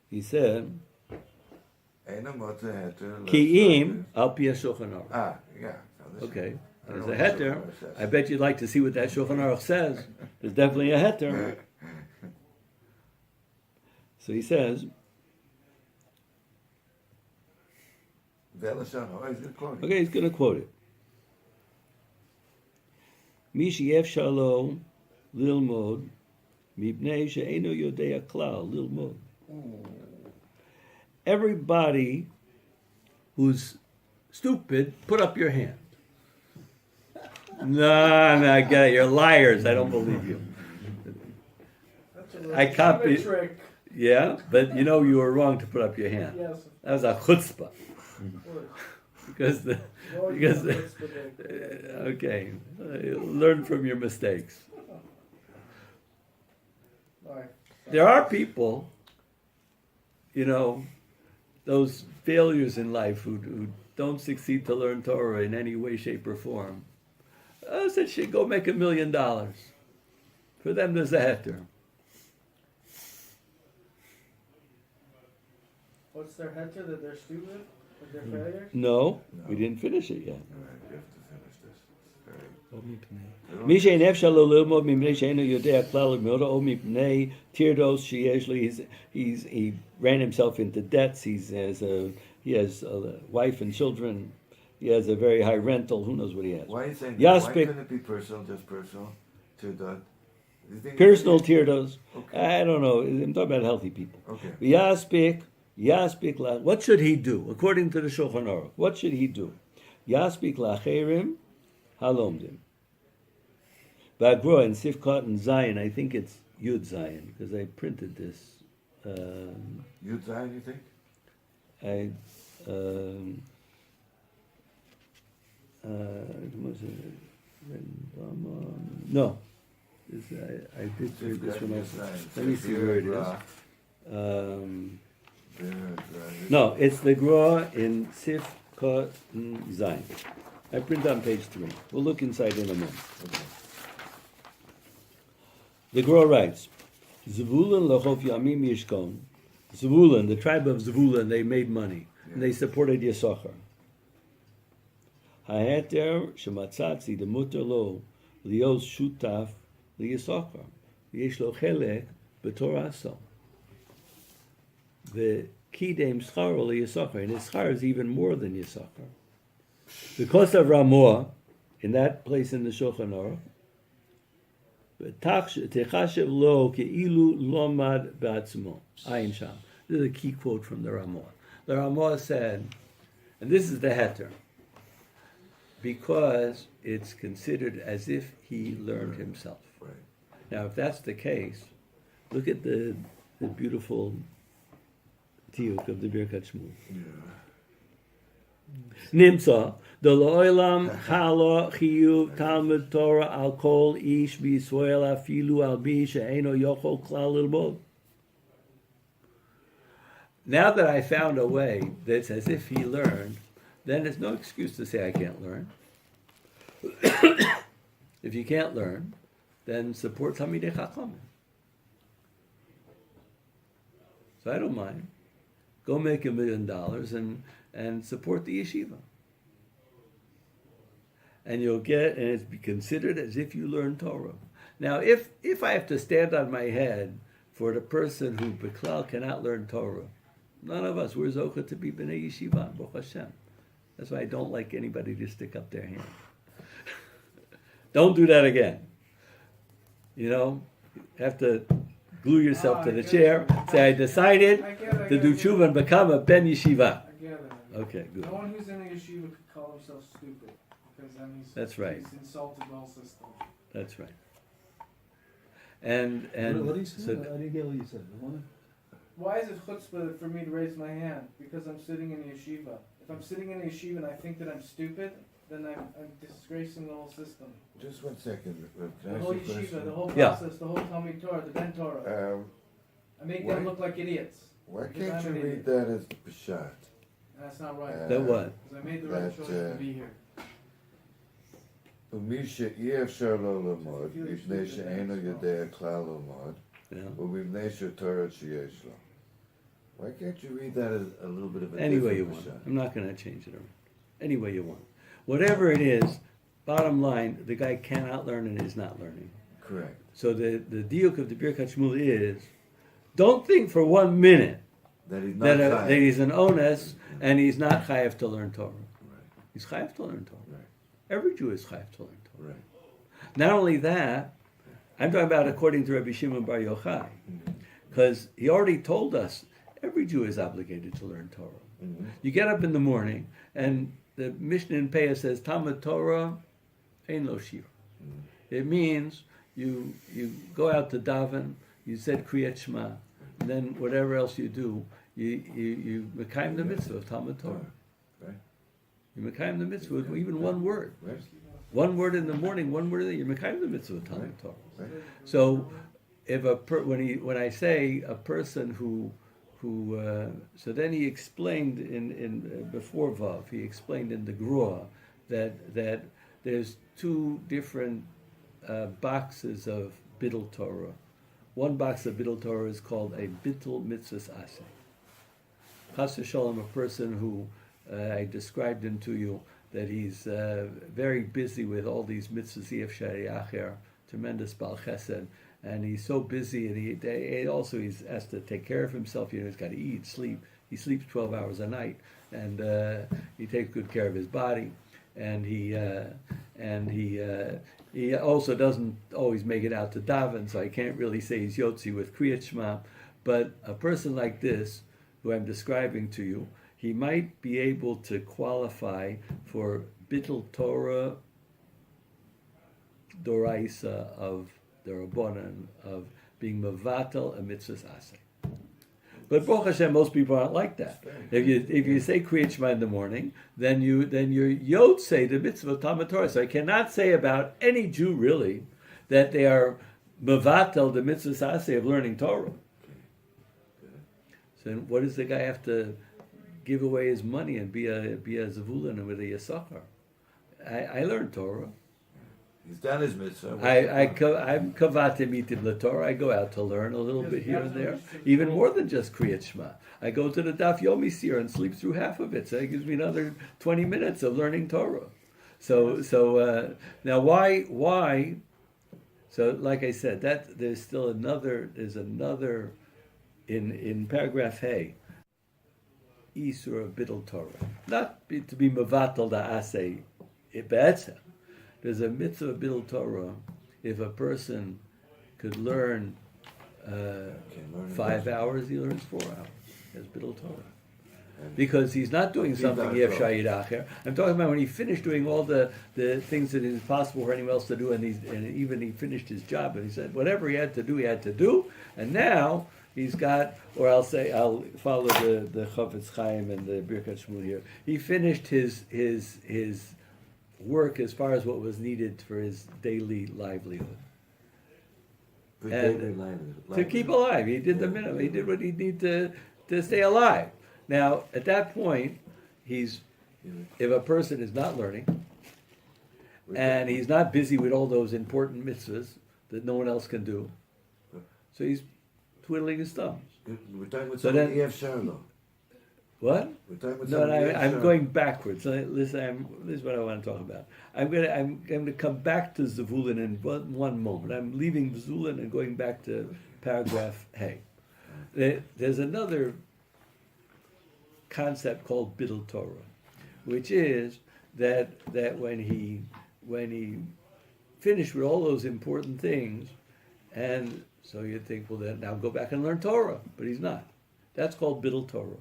He said, Eina motze heter. Ki'im al pi shulchan aruch. Ah, yeah. No, this Okay, I don't there's know a what heter. Shulchan Aruch says. I bet you'd like to see what that shulchan aruch says. There's definitely a heter. So he says, Velashon. Oh, he's going to quote it. okay, he's going to quote it. Mi she'efshar lo lilmod mipnei she'eino yodea klal lilmod. Everybody who's stupid, put up your hand. No, I get it. You're liars. I don't believe you. I copied. Trick. Yeah, but you know you were wrong to put up your hand. Yes, That was a chutzpah. of course. because the Lord, because you the, know, it's the- okay, learn from your mistakes. All right. There are people, you know, those failures in life who don't succeed to learn Torah in any way, shape, or form. Said she go make $1 million. For them, there's a heter. What's their heter, that they're stupid? That they're failures? No, we didn't finish it yet. All right, you have to finish this. Very- מי שאין אפשר לו ללמוד מפני שאינו יודע כלל ללמוד או מפני טרדות שיש לו, he ran himself into debts, he has a wife and children, he has a very high rental, who knows what he has. Why are you saying Yes, that? Why pick- couldn't it be personal, just personal? To that? Do you think- Personal tirdos, Okay. I don't know, I'm talking about healthy people. Okay. Yaspik la, what should he do? According to the Shulchan Aruch, what should he do? Yaspik lacherim halomdim. Bagro and Sifkot and Zion, I think it's Yud Zion, because I printed this. You Zion, you think? No. I did print this one also. Let me see where it is. No, it's the Gra in Sifkot and Zion. I print on page 3. We'll look inside in a moment. Okay. The Gra writes, Zvulun lochof yamim yishkon. Zvulun, the tribe of Zvulun, they made money. And they supported Yisachar. Haeter shematzatzi the muter lo lios shutaf liyisachar. Yesh lo chelek b'toraso. The kidem scharo liyisachar. And his schar is even more than Yisachar. Because of Ramah, in that place in the Shulchan Aruch, Techashev lo ke'ilu lomad ba'atzmo. Ayin sham. This is a key quote from the Ramah. The Ramah said, and this is the heter, because it's considered as if he learned himself. Right. Now, if that's the case, look at the beautiful tiuk of the Birkas Shmueil. Yeah. Nimsa, the lo'olam chala chiyuv Talmud Torah al kol ish b'Yisrael afilu al bi she'eno yochol klal lilmod. Now that I found a way that's as if he learned, then there's no excuse to say I can't learn. If you can't learn, then support Talmidei Chachamim. So I don't mind. Go make $1 million and support the yeshiva. And you'll get, and it's considered as if you learn Torah. Now, if I have to stand on my head for the person who Beklal cannot learn Torah, none of us, we're Zocha to be B'nai Yeshiva, Baruch Hashem. That's why I don't like anybody to stick up their hand. Don't do that again. You know, you have to glue yourself to the chair, say, I decided to do tshuva and become a Ben Yeshiva. I get it. Okay, good. No one who's in a yeshiva could call himself stupid, because then That's right. he's insulted the whole system. That's right. And What do you say? so I didn't get what you said. What? Why is it chutzpah for me to raise my hand? Because I'm sitting in a yeshiva. If I'm sitting in a yeshiva and I think that I'm stupid, then I'm disgracing the whole system. Just 1 second. Can The I ask whole you a yeshiva, question? the whole Yeah. process, the whole Talmud Torah, the Ben Torah. I make them why- look like idiots. Why Because can't I'm you an read idiot. that as Peshat? And that's not right. that what? Because I made the right that, choice to be here. ומי שאי אפשר לו ללמוד, מפני שאינו יודע כלל ללמוד, Yeah. ומפני שתורת שיש לו. Why can't you read that as a little bit of a Any way you different want. Peshat? I'm not going to change it around. Any way you want. Whatever it is, bottom line, the guy cannot learn and is not learning. Correct. So the diuk of the Birkas Shmueil is, don't think for 1 minute That he's not that he's an ones and he's not chayav to learn Torah. Right, He's chayav to learn Torah. right, Every Jew is chayav to learn Torah. right. Not only that, I'm talking about according to Rabbi Shimon Bar Yochai, because he already told us every Jew is obligated to learn Torah. Mhm. You get up in the morning, and the Mishnah in Peah says, Talmud Torah, ein lo shir. It means you go out to daven, you said Kriyat Shema, and then whatever else you do, you mekayim the mitzvah of Talmud Torah. Right. You're mekayim the mitzvah with even one word. Right. One word in the morning, one word in the you're mekayim the mitzvah with Talmud Torah. Right. So, if when I say a person who so then he explained in before Vav, he explained in the Grua that there's two different boxes of Bittul Torah. One box of Bittul Torah is called a Bittul Mitzvahs Aseh. Chas v'sholom, a person who I described him to you, that he's very busy with all these mitzvahs, Yef Shari Acher, tremendous Bal Chesed, and he's so busy, and he also he has to take care of himself. He's got to eat, sleep. He sleeps 12 hours a night, and he takes good care of his body, and he also doesn't always make it out to daven, so I can't really say he's yotzi with Kriyat Shema. But a person like this, who I'm describing to you, he might be able to qualify for Bittul Torah Doraisa of the Rabbanan, of being Mavatal a Mitzvahs Aseh. But Baruch Hashem, most people aren't like that. If you say Kriyat Shema in the morning, then you're Yotze the Mitzvah of Talmud Torah. So I cannot say about any Jew really that they are Mavatal the Mitzvahs Aseh of learning Torah. So what does the guy have to give away his money and be a Zavulun and with a Yisachar? I learned Torah. He's done his mitzvah. I'm kavatim itim l'Torah. I go out to learn a little bit here and there, even more than just Kriyat Shema. I go to the Daf Yomi Sir and sleep through half of it, so it gives me another 20 minutes of learning Torah. So now why? So like I said, that there's another in paragraph Hey, Isur of Bittul Torah, not to be mevatel da aseh be'etzem. There's a mitzvah of Bittul Torah if a person could learn 5 hours, he learns 4 hours. That's Bittul Torah. Because he's not doing something Yef Shayid Acher. I'm talking about when he finished doing all the things that is possible for anyone else to do, and even he finished his job, and he said whatever he had to do, and now he's got, or I'll follow the Chofetz Chaim and the Birkas Shmueil here. He finished his work as far as what was needed for his daily livelihood. To keep alive. He did the minimum. He did what he needed to stay alive. Now, at that point, if a person is not learning, and he's not busy with all those important mitzvahs that no one else can do, so he's twiddling his thumbs. We're talking with So somebody then- Yef Sharlo. What? We're talking with No, somebody I'm going backwards. Listen, this is what I want to talk about. I'm going to come back to Zavulun in one moment. I'm leaving Zavulun and going back to paragraph Hey. There's another concept called Bittul Torah, which is that when he finished with all those important things, and so you think, well, then now go back and learn Torah, but he's not. That's called Bittul Torah.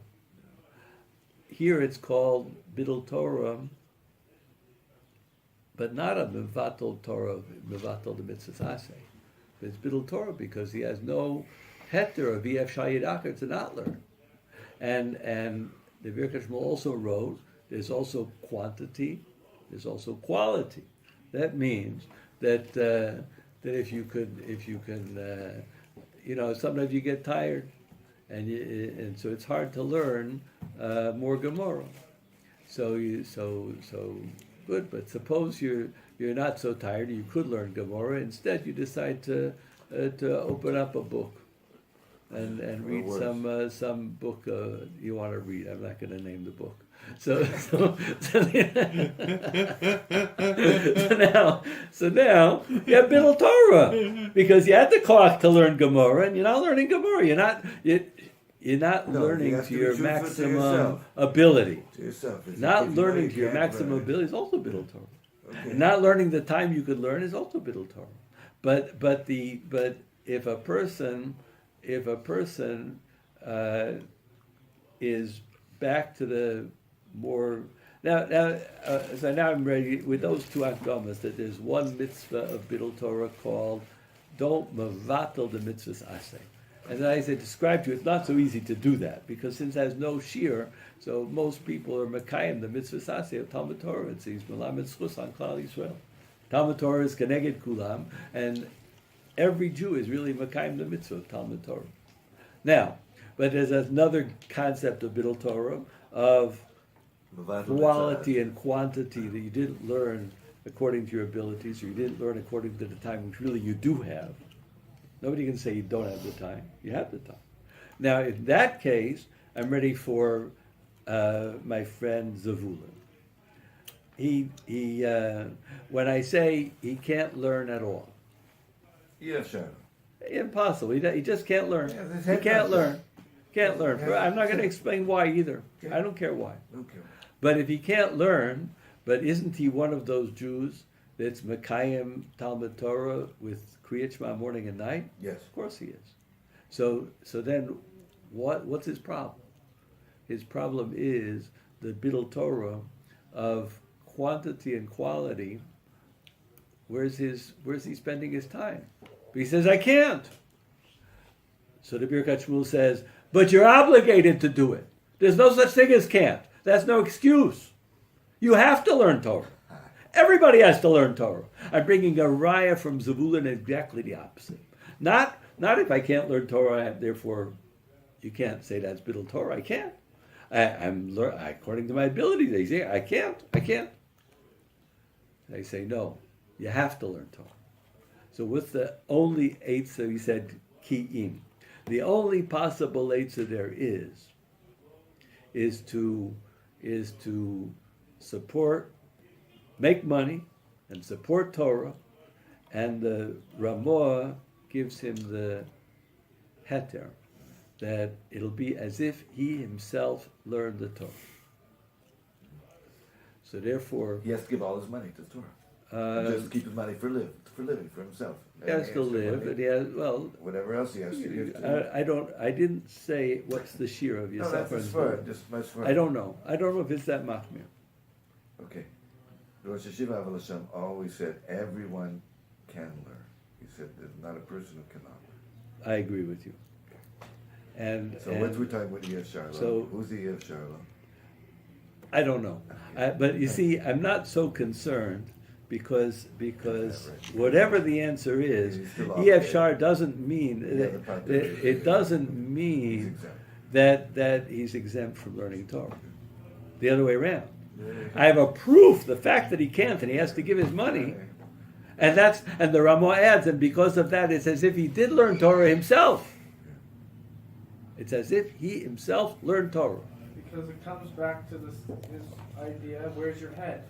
Here it's called Bittul Torah, but not a Mevatel Torah, Mevatel the Mitzvahs Aseh. It's Bittul Torah because he has no heter of Yef Shayid Acher to not learn. And the Birkas Shmueil also wrote, there's also quantity, there's also quality. That means that if you can, sometimes you get tired, and so it's hard to learn more Gemara. So good. But suppose you're not so tired, you could learn Gemara. Instead, you decide to open up a book and read some book you want to read. I'm not going to name the book. So now you have Bittul Torah because you had the clock to learn Gemara, and you're not learning Gemara. You're not learning to your maximum ability. To yourself. Not learning to your maximum ability is also Bittul Torah. Okay. Not learning the time you could learn is also Bittul Torah. But if a person is back to the more so now I'm ready with those two akdamas that there's one mitzvah of Bittul Torah called don't mavatel the mitzvahs aseh. And as I described to you, it's not so easy to do that, because since there's no shear, so most people are Mekayim, the mitzvah saseh of Talmud Torah. It says, Melamed Zchus on Klal Yisrael. Talmud Torah is Keneged Kulam, and every Jew is really Mekayim the mitzvah of Talmud Torah. Now, but there's another concept of Bidul Torah, of quality and quantity that you didn't learn according to your abilities, or you didn't learn according to the time which really you do have. Nobody can say you don't have the time. You have the time. Now, in that case, I'm ready for my friend Zavulun. When I say he can't learn at all, Yeah, sure. impossible. He just can't learn. Yeah, this He head can't concept. learn. Can't learn. Yeah. I'm not going to explain why either. Yeah. I don't care why. Okay. But if he can't learn, but isn't he one of those Jews that's Mekayim Talmud Torah with Kriyat Shema morning and night? Yes. Of course he is. So then what's his problem? His problem is the Bidul Torah of quantity and quality. Where's he spending his time? But he says, I can't. So the Birkas Shmueil says, but you're obligated to do it. There's no such thing as can't. That's no excuse. You have to learn Torah. Everybody has to learn Torah. I'm bringing a raya from Zavulun exactly the opposite. Not if I can't learn Torah, therefore you can't say that's Bidul Torah. I can't. I'm according to my ability. They say I can't. They say no. You have to learn Torah. So what's the only eitzah? He said ki'im. The only possible eitzah there is to support, make money, and support Torah, and the Ramah gives him the heter, that it'll be as if he himself learned the Torah. So therefore, He has to give all his money to the Torah. Just keep his money for living for himself. he has to live, and he has, well, Whatever else he has to give to. I didn't say what's the shir of No, Yitzak. that's his word. Just my word. I don't know if it's that machmir. Okay. Rosh Yeshiva Aval Hashem always said everyone can learn. He said there's not a person who cannot learn. I agree with you. And So what we're talking about Yev Sharlo? So- Who's the Yev Sharlo? I don't know. But you see, I'm not so concerned because whatever the answer is, He's still EF obligated. Shar doesn't mean Yeah, the population. it doesn't He's mean exempt. that he's exempt from learning Torah. The other way around. I have a proof, the fact that he can't and he has to give his money, and the Ramah adds, and because of that, it's as if he did learn Torah himself. It's as if he himself learned Torah. Because it comes back to his idea, where's your head?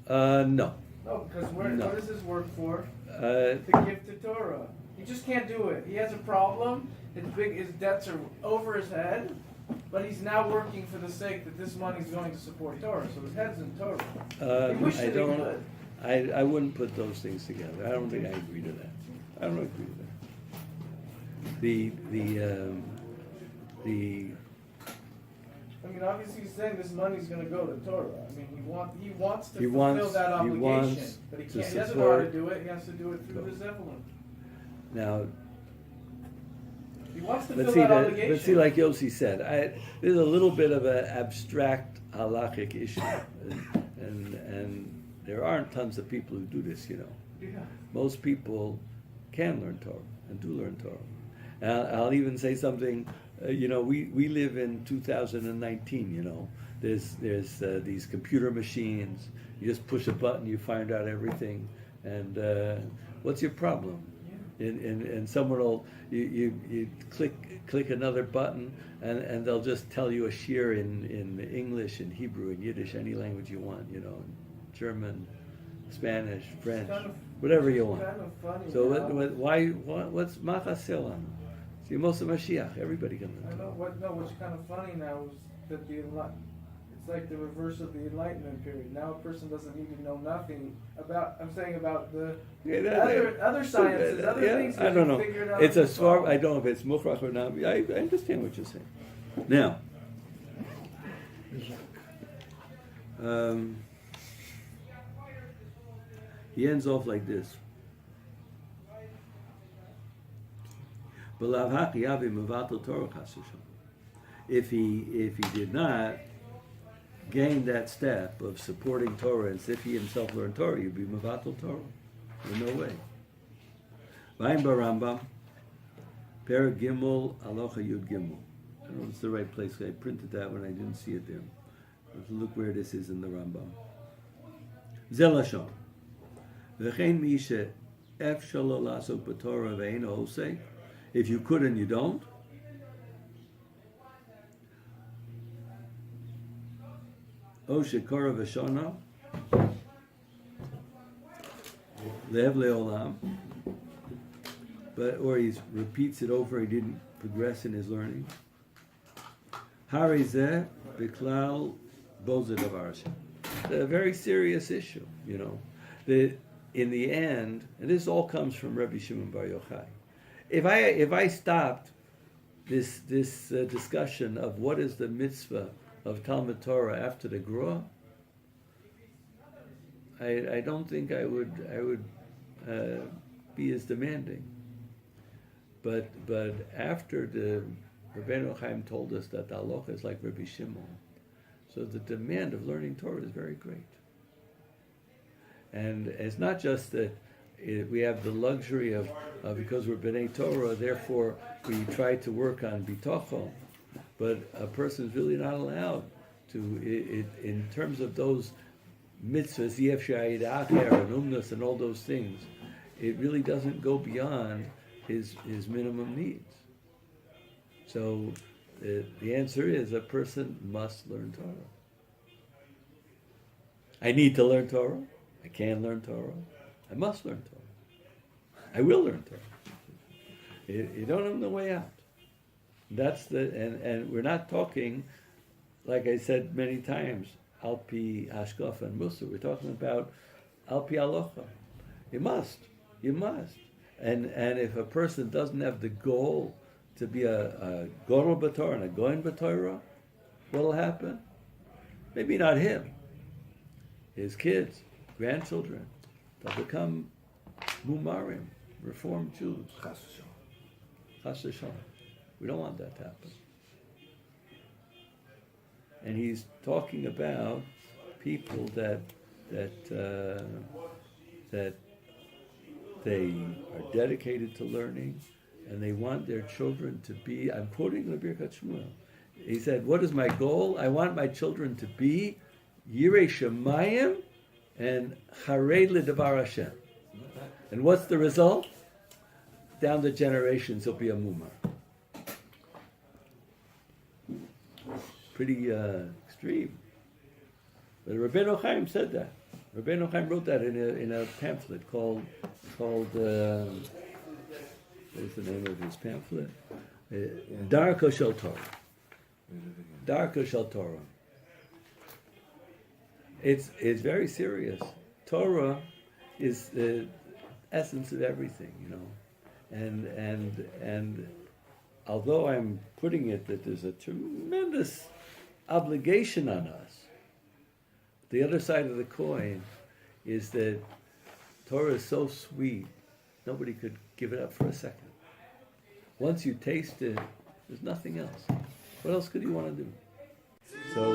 No. No, because No. what is his work for? Uh, To give to Torah. He just can't do it. He has a problem. His debts are over his head, but he's now working for the sake that this money is going to support Torah. So his head's in Torah. He wished I that he don't. could. I wouldn't put those things together. I don't think I agree to that. I don't agree to that. I mean, obviously he's saying this money's going to go to Torah. I mean, he wants to He fulfill wants- that he obligation, wants but he to can't. He doesn't know how to support- do it. He has to do it through the Zebulun. Now, He wants to let's fill see. that obligation. Let's see. Like Yossi said, there's a little bit of an abstract halachic issue, and there aren't tons of people who do this. You know, Yeah. most people can learn Torah and do learn Torah. And I'll even say something. We live in 2019. You know, there's these computer machines. You just push a button, you find out everything. And what's your problem? And someone will you click another button, and they'll just tell you a shir in English, in Hebrew, in Yiddish, any language you want. You know, German, Spanish, French, kind of- whatever you want. Kind of funny. So now. what's Machaselan? See, most of Mashiach, everybody can I learn. know what's kind of funny now is that it's like the reverse of the Enlightenment period. Now a person doesn't need to know nothing about. I'm saying about the other sciences, other things. I don't know. Figure it out It's on a your svar. own. I don't know if it's mufrach or not. I understand what you're saying. Now, he ends off like this. If he did not gain that step of supporting Torah as if he himself learned Torah, he'd be mevatel Torah. In no way. Vayim Barambam, Perek Gimel, Alocha Yud Gimel. I don't know if it's the right place. I printed that when I didn't see it there. Let's look where this is in the Rambam. Zelashon. V'chein mi she'ef shelo lasok b'Torah ve'eino osek. If you could and you don't. O shekora v'shona. Lev le'olam. But, or he repeats it over, he didn't progress in his learning. Harizeh biklal boza davar. A very serious issue, you know. In the end, and this all comes from Rabbi Shimon Bar Yochai. If I stopped this discussion of what is the mitzvah of Talmud Torah after the Grua, I don't think I would be as demanding. But after the Rabbeinu Chaim told us that the halacha is like Rabbi Shimon, so the demand of learning Torah is very great. And it's not just that we have the luxury of because we're B'nai Torah, therefore we try to work on bitochon, but a person is really not allowed to, in terms of those mitzvahs, yef shayid acher and umnus and all those things, it really doesn't go beyond his minimum needs. So the answer is a person must learn Torah. I need to learn Torah. I can learn Torah. I must learn Torah. I will learn Torah. You don't have the way out. That's and we're not talking, like I said many times, al pi hashkafa and mussar. We're talking about al pi halacha. You must. And if a person doesn't have the goal to be a Gorel B'Torah and a Goin B'Torah, what'll happen? Maybe not him. His kids, grandchildren, they'll become Mumarim, Reformed Jews. Chas V'shalom. We don't want that to happen. And he's talking about people that they are dedicated to learning, and they want their children to be, I'm quoting the Birkas Shmueil. He said, what is my goal? I want my children to be Yirei Shemayim and Chared L'Davar Hashem. And what's the result? Down the generations, he'll be a Mumar. Pretty extreme. But Rabbeinu Chaim said that. Rabbeinu Chaim wrote that in a pamphlet called what is the name of his pamphlet? Darchei Shel Torah. Darchei Shel Torah. It's very serious. Torah is the essence of everything, you know. And although I'm putting it that there's a tremendous obligation on us, the other side of the coin is that Torah is so sweet, nobody could give it up for a second. Once you taste it, there's nothing else. What else could you want to do? So